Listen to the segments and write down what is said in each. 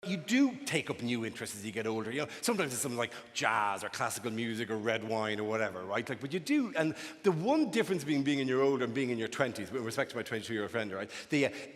you do take up new interests as you get older. You know, sometimes it's something like jazz or classical music or red wine or whatever, right? Like, but you do, and the one difference between being in your older and being in your 20s, with respect to my 22-year-old friend, right,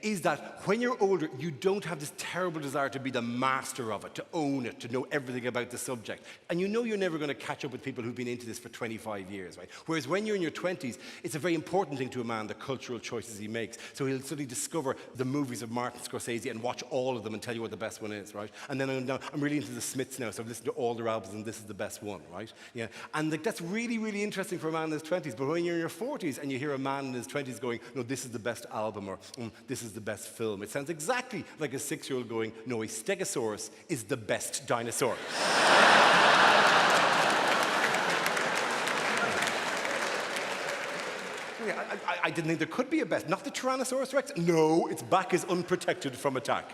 is that when you're older, you don't have this terrible desire to be the master of it, to own it, to know everything about the subject. And you know you're never going to catch up with people who've been into this for 25 years, right? Whereas when you're in your 20s, it's a very important thing to a man, the cultural choices he makes. So he'll suddenly discover the movies of Martin Scorsese and watch all of them and tell you what the best one is, right? And then I'm really into the Smiths now, so I've listened to all their albums and this is the best one, right? Yeah. And like, that's really, really interesting for a man in his 20s. But when you're in your 40s and you hear a man in his 20s going, no, this is the best album, or this is the best film, it sounds exactly like a 6-year-old going, no, a Stegosaurus is the best dinosaur. I didn't think there could be a best. Not the Tyrannosaurus Rex. No, its back is unprotected from attack.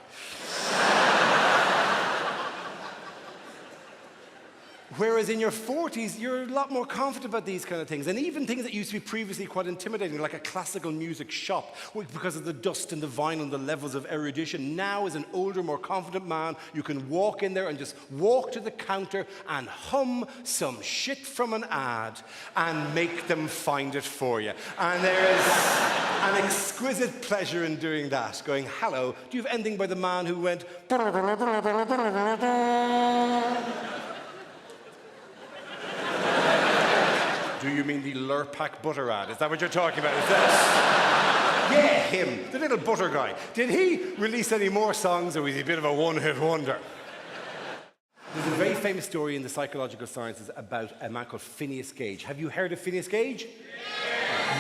Whereas in your 40s, you're a lot more confident about these kind of things. And even things that used to be previously quite intimidating, like a classical music shop, because of the dust and the vinyl and the levels of erudition, now as an older, more confident man, you can walk in there and just walk to the counter and hum some shit from an ad and make them find it for you. And there is an exquisite pleasure in doing that, going, hello, do you have anything by the man who went... Do you mean the Lurpak butter ad? Is that what you're talking about? Is that... Yeah, him, the little butter guy. Did he release any more songs, or was he a bit of a one-hit wonder? There's a very famous story in the psychological sciences about a man called Phineas Gage. Have you heard of Phineas Gage? Yeah.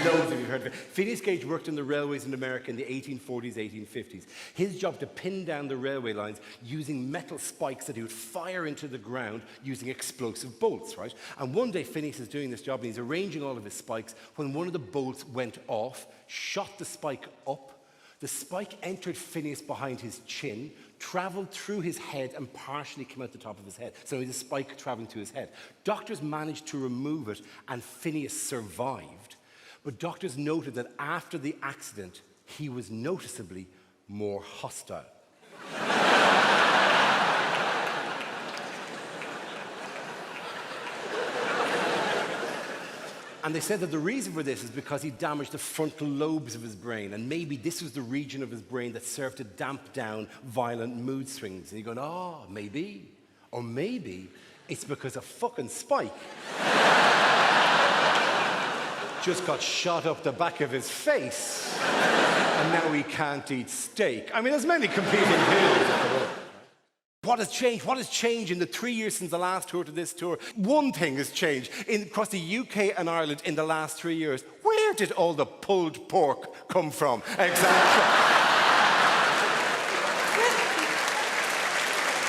Loads of you heard of it. Phineas Gage worked in the railways in America in the 1840s, 1850s. His job to pin down the railway lines using metal spikes that he would fire into the ground using explosive bolts, right? And one day Phineas is doing this job and he's arranging all of his spikes when one of the bolts went off, shot the spike up. The spike entered Phineas behind his chin, traveled through his head and partially came out the top of his head. So there's a spike traveling to his head. Doctors managed to remove it and Phineas survived. But doctors noted that after the accident, he was noticeably more hostile. And they said that the reason for this is because he damaged the frontal lobes of his brain, and maybe this was the region of his brain that served to damp down violent mood swings. And you're going, oh, maybe. Or maybe it's because a fucking spike just got shot up the back of his face, and now he can't eat steak. I mean, there's many competing views. What has changed? What has changed in the 3 years since the last tour to this tour? One thing has changed across the UK and Ireland in the last 3 years. Where did all the pulled pork come from? Exactly.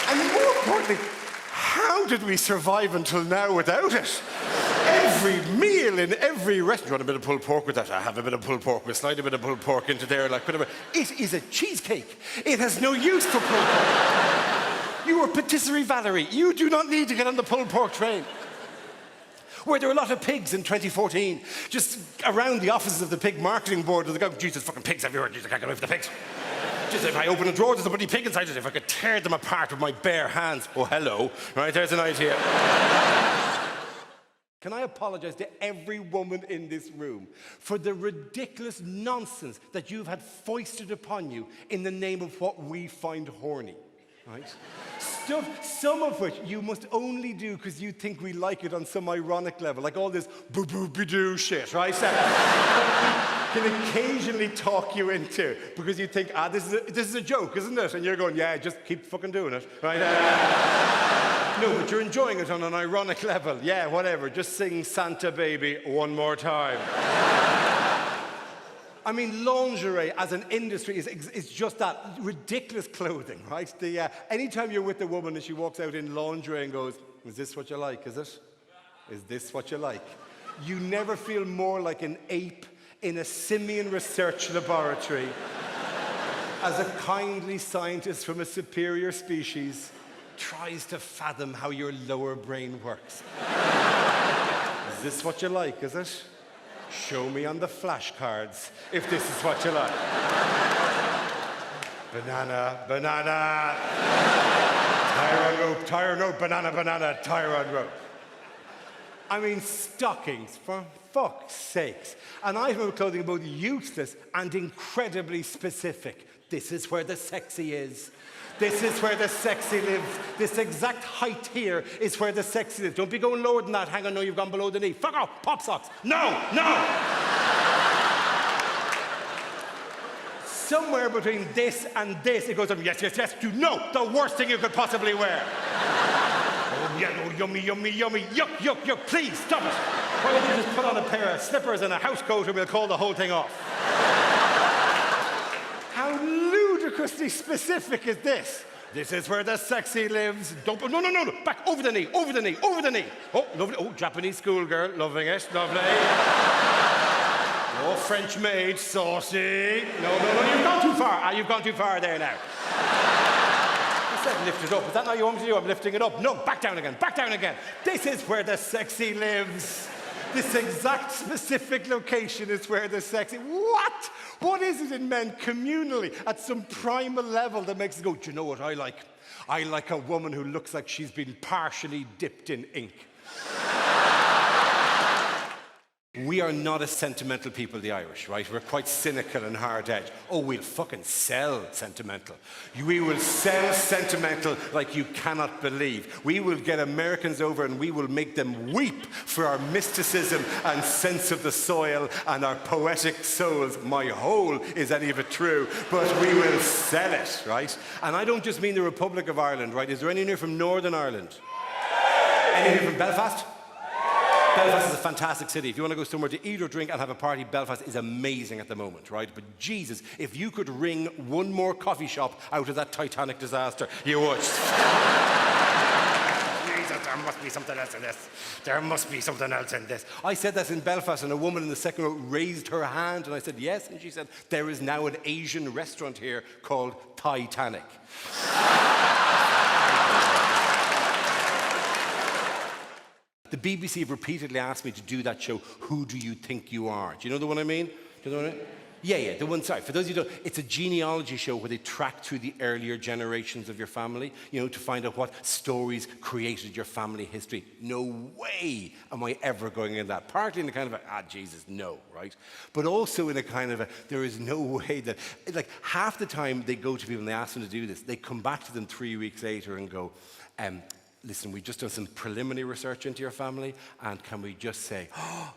And more importantly, how did we survive until now without it? Every meal in every restaurant, you want a bit of pulled pork with that? I have a bit of pulled pork. We'll slide a bit of pulled pork into there, like whatever. It is a cheesecake. It has no use for pulled pork. You are patisserie Valerie. You do not need to get on the pulled pork train. Were there a lot of pigs in 2014? Just around the offices of the pig marketing board, they go, Jesus, fucking pigs everywhere. Jesus, I can't get away from the pigs. Just if I open a drawer, there's a bloody pig inside it. If I could tear them apart with my bare hands. Oh, hello. Right, there's an idea. Can I apologize to every woman in this room for the ridiculous nonsense that you've had foisted upon you in the name of what we find horny? Right? Stuff, some of which you must only do because you think we like it on some ironic level, like all this boo-boo-be-doo shit, right? Can occasionally talk you into because you think, this is a joke, isn't it? And you're going, yeah, just keep fucking doing it, right? No, but you're enjoying it on an ironic level. Yeah, whatever, just sing Santa Baby one more time. I mean, lingerie as an industry is just that ridiculous clothing, right? Anytime you're with a woman and she walks out in lingerie and goes, is this what you like, is it? Is this what you like? You never feel more like an ape in a simian research laboratory as a kindly scientist from a superior species tries to fathom how your lower brain works. Is this what you like, is it? Show me on the flashcards if this is what you like. Banana, banana. tire on road, banana, banana, tire on road. I mean, stockings, for fuck's sakes. An item of clothing both useless and incredibly specific. This is where the sexy is. This is where the sexy lives. This exact height here is where the sexy lives. Don't be going lower than that. Hang on, no, you've gone below the knee. Fuck off, pop socks. No, no! Somewhere between this and this, it goes up, yes, yes, yes, you know, the worst thing you could possibly wear. Oh, yeah, oh, yummy, yummy, yummy, yuck, yuck, yuck, please, stop it. Why don't you just put on a pair of slippers and a house coat and we'll call the whole thing off? How ludicrously specific is this? This is where the sexy lives. Don't, no, no, no, no, back, over the knee, over the knee, over the knee. Oh, lovely, oh, Japanese schoolgirl, loving it, lovely. Oh, French maid, saucy. No, no, no, you've gone too far. You've gone too far there now. I said lift it up. Is that not what you want me to do? I'm lifting it up. No, back down again, back down again. This is where the sexy lives. This exact specific location is where the sexy... What? What is it in men communally at some primal level that makes us go, do you know what I like? I like a woman who looks like she's been partially dipped in ink. We are not a sentimental people, the Irish, right? We're quite cynical and hard-edged. Oh, we'll fucking sell sentimental. We will sell sentimental like you cannot believe. We will get Americans over and we will make them weep for our mysticism and sense of the soil and our poetic souls. My whole is any of it true, but we will sell it, right? And I don't just mean the Republic of Ireland, right? Is there anyone here from Northern Ireland? Anyone here from Belfast? Belfast is a fantastic city. If you want to go somewhere to eat or drink and have a party, Belfast is amazing at the moment, right? But Jesus, if you could wring one more coffee shop out of that Titanic disaster, you would. Jesus, there must be something else in this. There must be something else in this. I said that in Belfast, and a woman in the second row raised her hand, and I said, yes, and she said, there is now an Asian restaurant here called Titanic. The BBC have repeatedly asked me to do that show, Who Do You Think You Are? Do you know the one I mean? Do you know what I mean? Yeah, the one, sorry, for those of you who don't, it's a genealogy show where they track through the earlier generations of your family, you know, to find out what stories created your family history. No way am I ever going in that. Partly in the kind of Jesus, no, right? But also in a kind of there is no way that, like, half the time they go to people and they ask them to do this, they come back to them 3 weeks later and go, listen, we've just done some preliminary research into your family, and can we just say, oh,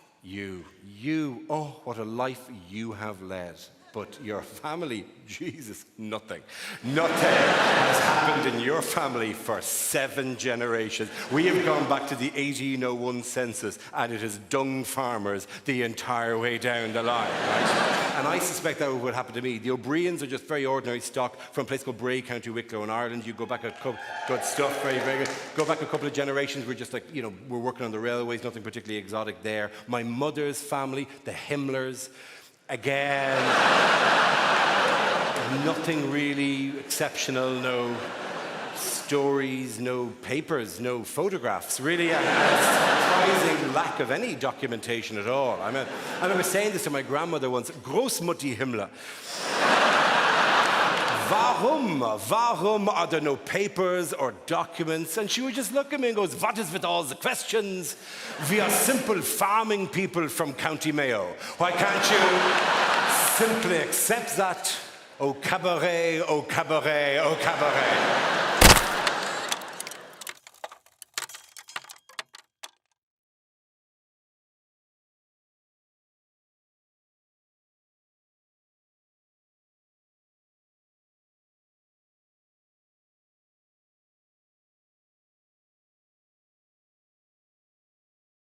oh, what a life you have led. But your family, Jesus, nothing. Nothing has happened in your family for 7 generations. We have gone back to the 1801 census, and it is dung farmers the entire way down the line, right? And I suspect that would happen to me. The O'Briens are just very ordinary stock from a place called Bray, County Wicklow in Ireland. You go back a couple, good stuff, very, very good. Go back a couple of generations, we're just like, you know, we're working on the railways, nothing particularly exotic there. My mother's family, the Himmlers, again, nothing really exceptional, no stories, no papers, no photographs. Really a surprising lack of any documentation at all. I remember saying this to my grandmother once, Großmutti Himmler. Warum are there no papers or documents? And she would just look at me and goes, what is with all the questions? We are simple farming people from County Mayo. Why can't you simply accept that? Oh cabaret, oh cabaret, oh cabaret.